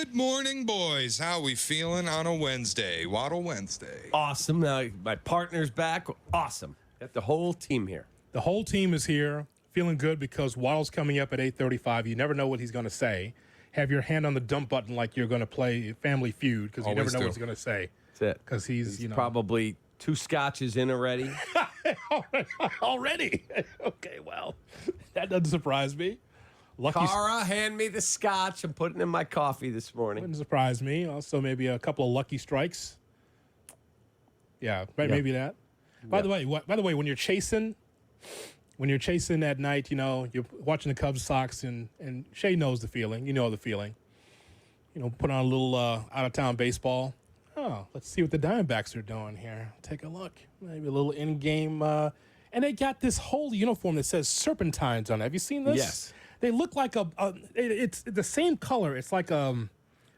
Good morning, boys. How we feeling on a Wednesday? Waddle Wednesday. Awesome. My partner's back. Awesome. Got the whole team here. The whole team is here, feeling good because Waddle's coming up at 8:35. You never know what he's going to say. Have your hand on the dump button like you're going to play Family Feud because you never know what he's going to say. That's it. Because he's probably 2 scotches in already. Already? Okay, well, that doesn't surprise me. Cara, hand me the scotch. I'm putting it in my coffee this morning. Wouldn't surprise me. Also, maybe a couple of lucky strikes. Yeah, right, maybe that. By the way, when you're chasing at night, you're watching the Cubs, Sox, and Shay knows the feeling. You know the feeling. Put on a little out-of-town baseball. Oh, let's see what the Diamondbacks are doing here. Take a look. Maybe a little in-game. And they got this whole uniform that says Serpentines on it. Have you seen this? Yes. They look like it's the same color. It's like a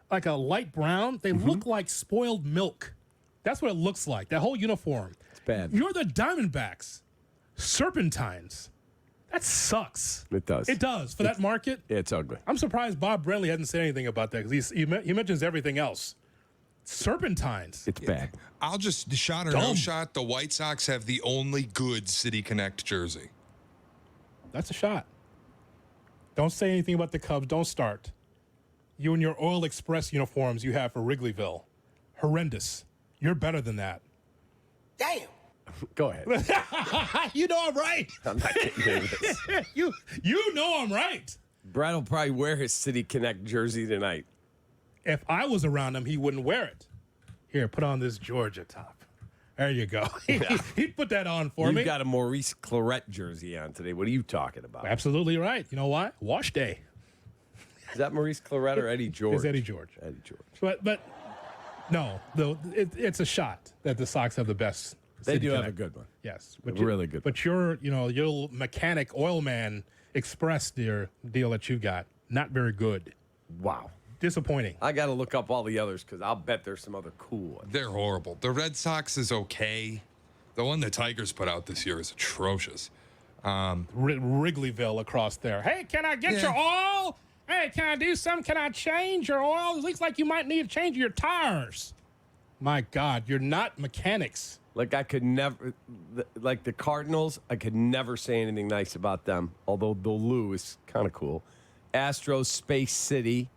light brown. They look like spoiled milk. That's what it looks like, that whole uniform. It's bad. You're the Diamondbacks. Serpentines. That sucks. It does. It does. For that market, it's ugly. I'm surprised Bob Brenly hasn't said anything about that because he mentions everything else. Serpentines. It's bad. I'll just shot or no shot. The White Sox have the only good City Connect jersey. That's a shot. Don't say anything about the Cubs. Don't start. You and your Oil Express uniforms you have for Wrigleyville. Horrendous. You're better than that. Damn. Go ahead. You know I'm right. I'm not getting into this. You know I'm right. Brad will probably wear his City Connect jersey tonight. If I was around him, he wouldn't wear it. Here, put on this Georgia top. There you go. He'd put that on for me. You've got a Maurice Clarett jersey on today. What are you talking about? Absolutely right. You know why? Wash day. Is that Maurice Clarett or Eddie George? It's Eddie George. Eddie George. But no, it's a shot that the Sox have the best. They do have Connect. a good one. Yes, Really good. But your mechanic oil man express deal that you got, not very good. Wow. Disappointing. I got to look up all the others because I'll bet there's some other cool ones. They're horrible. The Red Sox is okay. The one the Tigers put out this year is atrocious. Wrigleyville across there. Hey, can I get your oil? Hey, can I do something? Can I change your oil? It looks like you might need to change your tires. My God, you're not mechanics. Like I could never, like the Cardinals, I could never say anything nice about them. Although the Lou is kind of cool. Astros, Space City,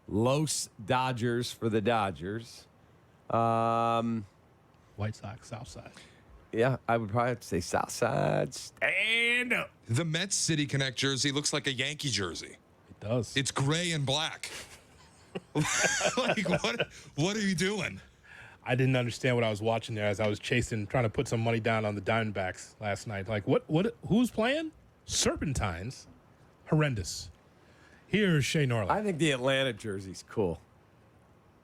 Los Dodgers for the Dodgers. White Sox, Southside. Yeah, I would probably have to say Southside. Stand up. The Mets City Connect jersey looks like a Yankee jersey. It does. It's gray and black. Like what are you doing? I didn't understand what I was watching there as I was trying to put some money down on the Diamondbacks last night. Like, who's playing? Serpentines? Horrendous. Here's Shay Norland. I think the Atlanta jersey's cool.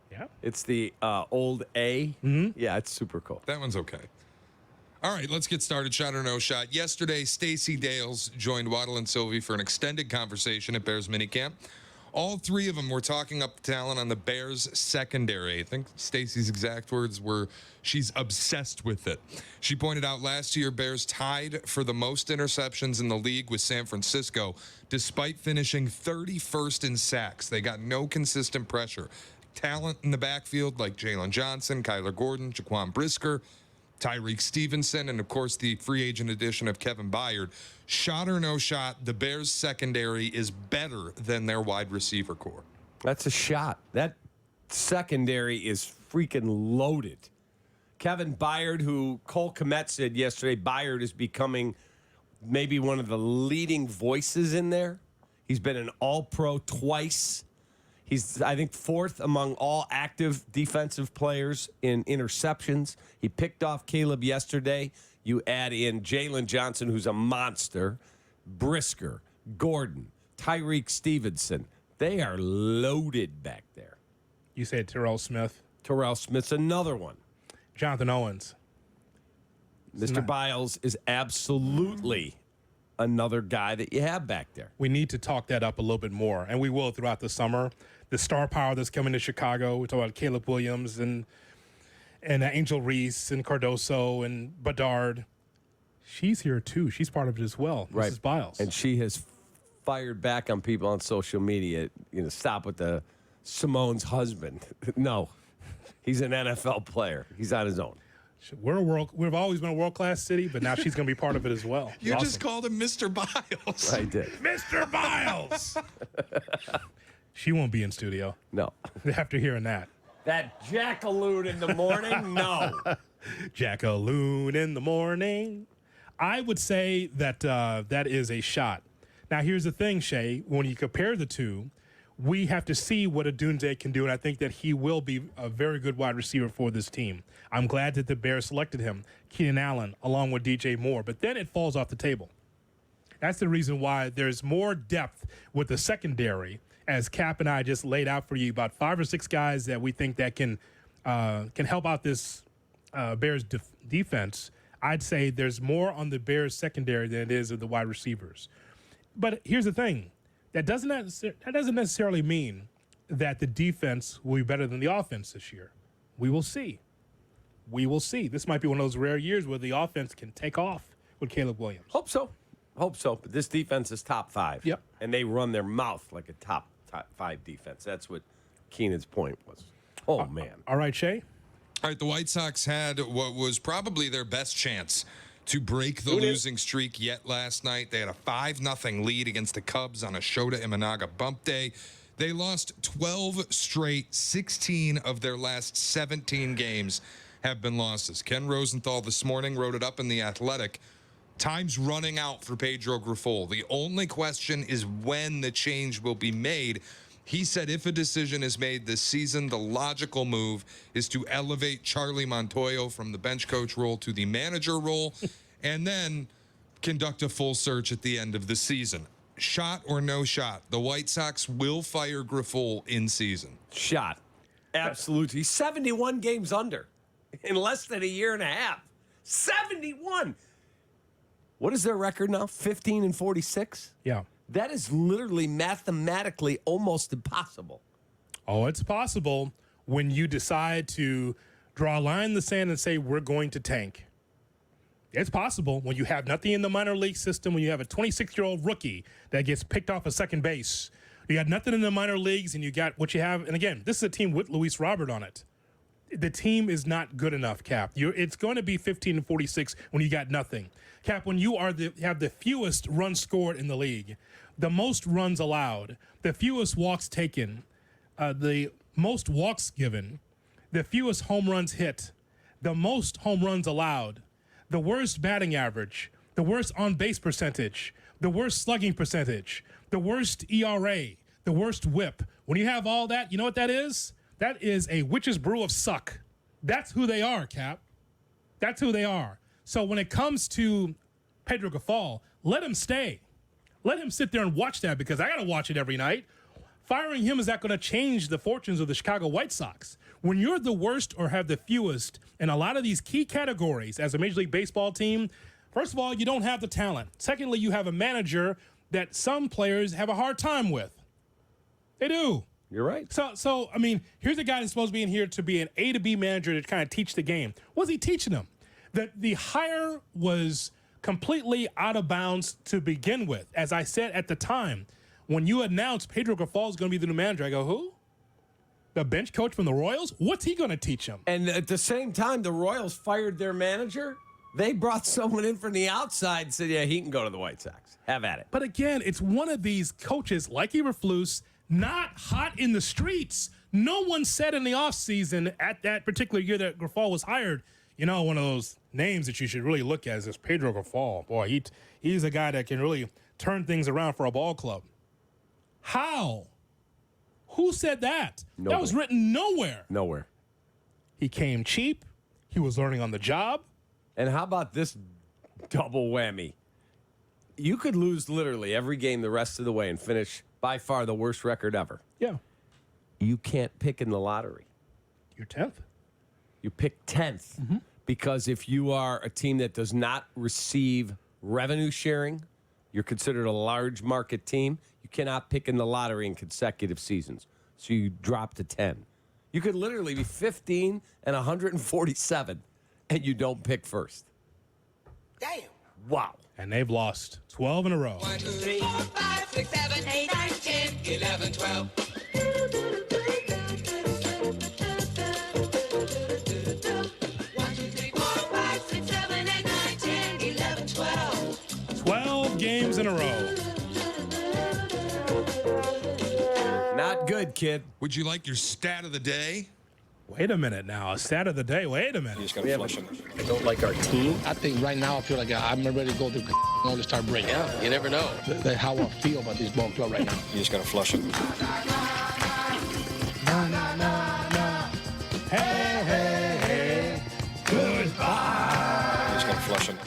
Yeah? It's the old A. Mm-hmm. Yeah, it's super cool. That one's okay. All right, let's get started. Shot or no shot. Yesterday, Stacey Dales joined Waddle and Sylvie for an extended conversation at Bears minicamp. All 3 of them were talking up the talent on the Bears secondary. I think Stacey's exact words were, she's obsessed with it. She pointed out last year, Bears tied for the most interceptions in the league with San Francisco, despite finishing 31st in sacks. They got no consistent pressure. Talent in the backfield like Jalen Johnson, Kyler Gordon, Jaquan Brisker, Tyreek Stevenson, and, of course, the free agent addition of Kevin Byard. Shot or no shot, the Bears' secondary is better than their wide receiver core. That's a shot. That secondary is freaking loaded. Kevin Byard, who Cole Kmet said yesterday, Byard is becoming maybe one of the leading voices in there. He's been an All-Pro twice. He's, I think, 4th among all active defensive players in interceptions. He picked off Caleb yesterday. You add in Jalen Johnson, who's a monster, Brisker, Gordon, Tyreek Stevenson. They are loaded back there. You said Terrell Smith. Terrell Smith's another one. Jonathan Owens. Mr. Biles is absolutely another guy that you have back there. We need to talk that up a little bit more, and we will throughout the summer. The star power that's coming to Chicago. We talk about Caleb Williams and Angel Reese and Cardoso and Bedard. She's here too. She's part of it as well. Right. Mrs. Biles. And she has fired back on people on social media. Stop with the Simone's husband. No, he's an NFL player. He's on his own. We've always been a world-class city, but now she's going to be part of it as well. You Awesome. just called him Mr. Biles. I did. Mr. Biles. She won't be in studio No. after hearing that. That jackaloon in the morning? No. Jackaloon in the morning. I would say that that is a shot. Now, here's the thing, Shay. When you compare the two, we have to see what Odunze can do, and I think that he will be a very good wide receiver for this team. I'm glad that the Bears selected him, Keenan Allen, along with DJ Moore, but then it falls off the table. That's the reason why there's more depth with the secondary, as Kap and I just laid out for you, about 5 or 6 guys that we think that can help out this Bears defense. I'd say there's more on the Bears secondary than it is of the wide receivers. But here's the thing. That doesn't necessarily mean that the defense will be better than the offense this year. We will see. We will see. This might be one of those rare years where the offense can take off with Caleb Williams. Hope so. But this defense is top 5. Yep. And they run their mouth like a top 5 defense. That's what Keenan's point was. Oh, man. All right, Shay. All right, the White Sox had what was probably their best chance to break the losing streak yet last night. They had a 5-0 lead against the Cubs on a Shota Imanaga bump day. They lost 12 straight. 16 of their last 17 games have been losses. Ken Rosenthal this morning wrote it up in The Athletic. Time's running out for Pedro Grifol. The only question is when the change will be made. He said if a decision is made this season, the logical move is to elevate Charlie Montoyo from the bench coach role to the manager role and then conduct a full search at the end of the season. Shot or no shot, the White Sox will fire Grifol in season. Shot. Absolutely. 71 games under in less than a year and a half. 71. What is their record now? 15-46? Yeah. That is literally mathematically almost impossible. Oh, it's possible when you decide to draw a line in the sand and say, we're going to tank. It's possible when you have nothing in the minor league system, when you have a 26-year-old rookie that gets picked off at second base. You got nothing in the minor leagues, and you got what you have. And again, this is a team with Luis Robert on it. The team is not good enough, Cap. It's going to be 15-46 when you got nothing. Cap, when you have the fewest runs scored in the league, the most runs allowed, the fewest walks taken, the most walks given, the fewest home runs hit, the most home runs allowed, the worst batting average, the worst on-base percentage, the worst slugging percentage, the worst ERA, the worst whip. When you have all that, you know what that is? That is a witch's brew of suck. That's who they are, Cap. That's who they are. So when it comes to Pedro Grifol, let him stay. Let him sit there and watch that because I got to watch it every night. Firing him is not going to change the fortunes of the Chicago White Sox. When you're the worst or have the fewest in a lot of these key categories as a Major League Baseball team, first of all, you don't have the talent. Secondly, you have a manager that some players have a hard time with. They do. You're right. So I mean, here's a guy that's supposed to be in here to be an A to B manager to kind of teach the game. What's he teaching them? The hire was completely out of bounds to begin with. As I said at the time, when you announced Pedro Grifol is going to be the new manager, I go, who? The bench coach from the Royals? What's he going to teach him? And at the same time, the Royals fired their manager. They brought someone in from the outside and said, yeah, he can go to the White Sox. Have at it. But again, it's one of these coaches like Eberflus, not hot in the streets. No one said in the offseason at that particular year that Grifol was hired, you know, one of those names that you should really look at is this Pedro Grifol. Boy, he's a guy that can really turn things around for a ball club. How? Who said that? Nobody. That was written nowhere. Nowhere. He came cheap. He was learning on the job. And how about this double whammy? You could lose literally every game the rest of the way and finish by far the worst record ever. Yeah. You can't pick in the lottery. You're 10th. You pick 10th because if you are a team that does not receive revenue sharing, you're considered a large market team. You cannot pick in the lottery in consecutive seasons. So you drop to 10. You could literally be 15 and 147 and you don't pick first. Damn. Wow. And they've lost 12 in a row. 1, 2, 3, 4, 5, 6, 7, 8, 9, 10, 11, 12. 5 games in a row. Not good, kid. Would you like your stat of the day? Wait a minute now. Stat of the day. Wait a minute. You just got to flush them. I don't like our team. I think right now I feel like I'm ready to go to all start break. Yeah, you never know. That's how I feel about this ball club right now. You just got to flush them. Hey, hey, hey. Goodbye. You just got to flush them.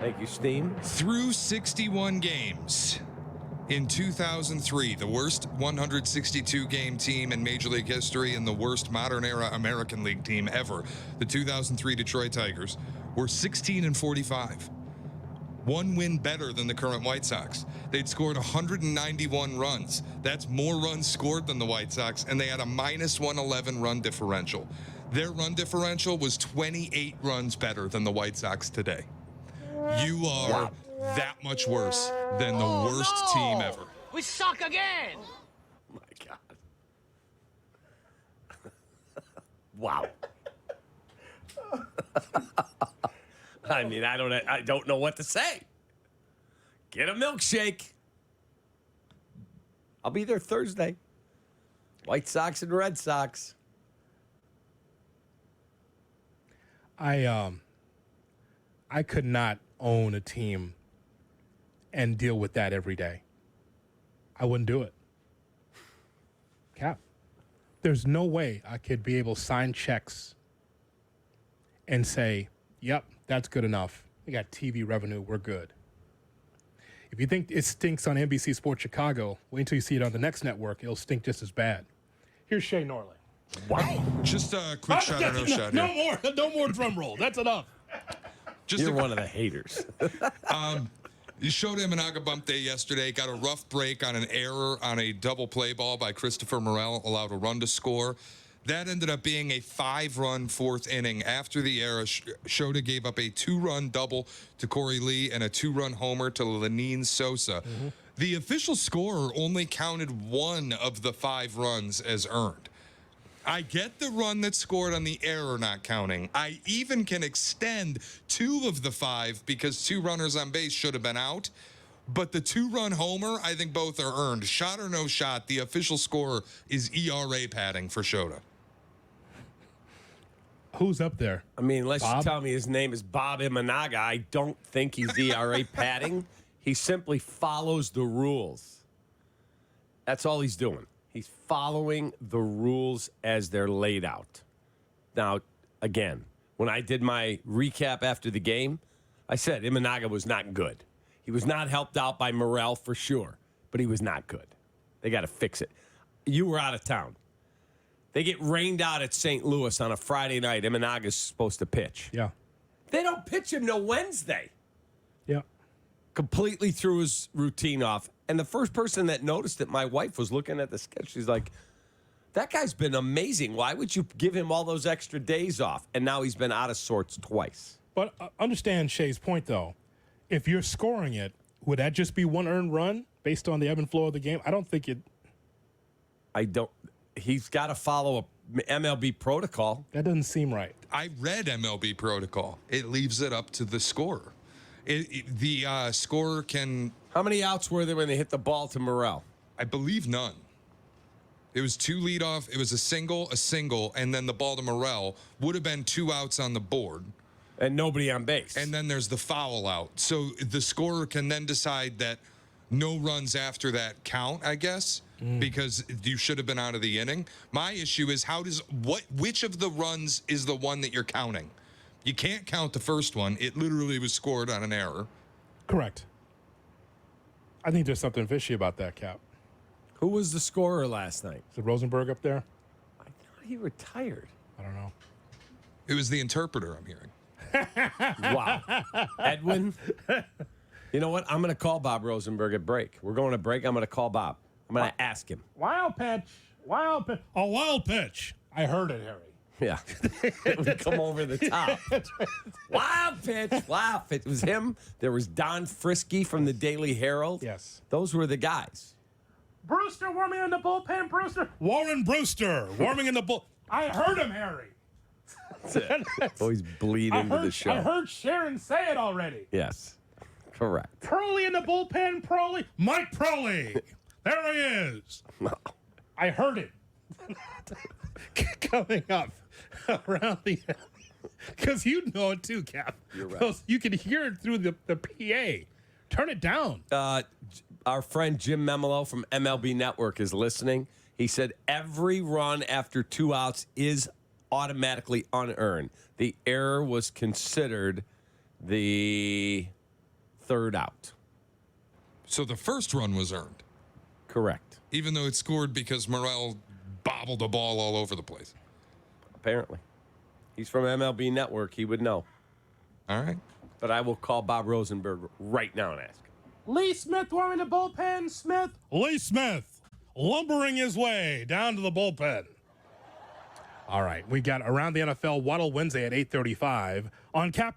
Thank you, Steam. Through 61 games in 2003, the worst 162-game team in Major League history and the worst modern-era American League team ever, the 2003 Detroit Tigers, were 16-45. One win better than the current White Sox. They'd scored 191 runs. That's more runs scored than the White Sox, and they had a minus 111 run differential. Their run differential was 28 runs better than the White Sox today. You are that much worse than the worst team ever. We suck again. Oh, my God. Wow. I mean, I don't know what to say. Get a milkshake. I'll be there Thursday. White Sox and Red Sox. I could not own a team and deal with that every day. I wouldn't do it. Cap, there's no way I could be able to sign checks and say, yep, that's good enough. We got TV revenue, we're good. If you think it stinks on NBC Sports Chicago, wait until you see it on the next network. It'll stink just as bad. Here's Shay Norley. Wow. Just a quick shot or no shot here. No more drum roll. That's enough. Just You're one of the haters. Shota Imanaga bumped day yesterday, got a rough break on an error on a double play ball by Christopher Morel, allowed a run to score. That ended up being a 5-run fourth inning. After the error, Shota gave up a 2-run double to Corey Lee and a 2-run homer to Lenine Sosa. Mm-hmm. The official scorer only counted 1 of the 5 runs as earned. I get the run that's scored on the error not counting. I even can extend 2 of the 5 because 2 runners on base should have been out. But the 2-run homer, I think both are earned. Shot or no shot, the official scorer is ERA padding for Shota. Who's up there? I mean, unless Bob? you tell me his name is Bob Imanaga, I don't think he's ERA padding. He simply follows the rules. That's all he's doing. He's following the rules as they're laid out. Now, again, when I did my recap after the game, I said Imanaga was not good. He was not helped out by Morel for sure, but he was not good. They got to fix it. You were out of town. They get rained out at St. Louis on a Friday night. Imanaga's supposed to pitch. Yeah. They don't pitch him till Wednesday. Yeah. Completely threw his routine off. And the first person that noticed it, my wife, was looking at the sketch. She's like, that guy's been amazing. Why would you give him all those extra days off? And now he's been out of sorts twice. But understand Shay's point, though. If you're scoring it, would that just be 1 earned run based on the ebb and flow of the game? I don't think it. I don't. He's got to follow a MLB protocol. That doesn't seem right. I read MLB protocol. It leaves it up to the scorer. The scorer can, How many outs were there when they hit the ball to Morel? I believe, none. It was 2 leadoff. It was a single, and then the ball to Morel would have been 2 outs on the board. And nobody on base. And then there's the foul out. So the scorer can then decide that no runs after that count, I guess, because you should have been out of the inning. My issue is which of the runs is the one that you're counting? You can't count the first one. It literally was scored on an error. Correct. I think there's something fishy about that, Cap. Who was the scorer last night? Is it Rosenberg up there? I thought he retired. I don't know. It was the interpreter, I'm hearing. Wow. Edwin? You know what? I'm going to call Bob Rosenberg at break. We're going to break. I'm going to call Bob. I'm going to ask him. Wild pitch. Wild pitch. A wild pitch. I heard it, Harry. Yeah. It would come over the top. Wild pitch. Wild pitch. It was him. There was Don Frisky from the Daily Herald. Yes. Those were the guys. Brewster warming in the bullpen. Brewster. Warren Brewster warming in the bull. I heard him, Harry. Always bleed into the show. I heard Sharon say it already. Yes. Correct. Pearly in the bullpen, Pearly. Mike Pearly. There he is. I heard it. Coming up around the... Because you know it too, Cap. You're right. Because you can hear it through the PA. Turn it down. Our friend Jim Memolo from MLB Network is listening. He said every run after 2 outs is automatically unearned. The error was considered the third out. So the first run was earned, Correct. even though it scored because Morel bobbled the ball all over the place. Apparently. He's from MLB Network. He would know. All right. But I will call Bob Rosenberg right now and ask him. Lee Smith warming the bullpen. Smith. Lee Smith lumbering his way down to the bullpen. All right. We got Around the NFL Waddle Wednesday at 8:35 on Kap and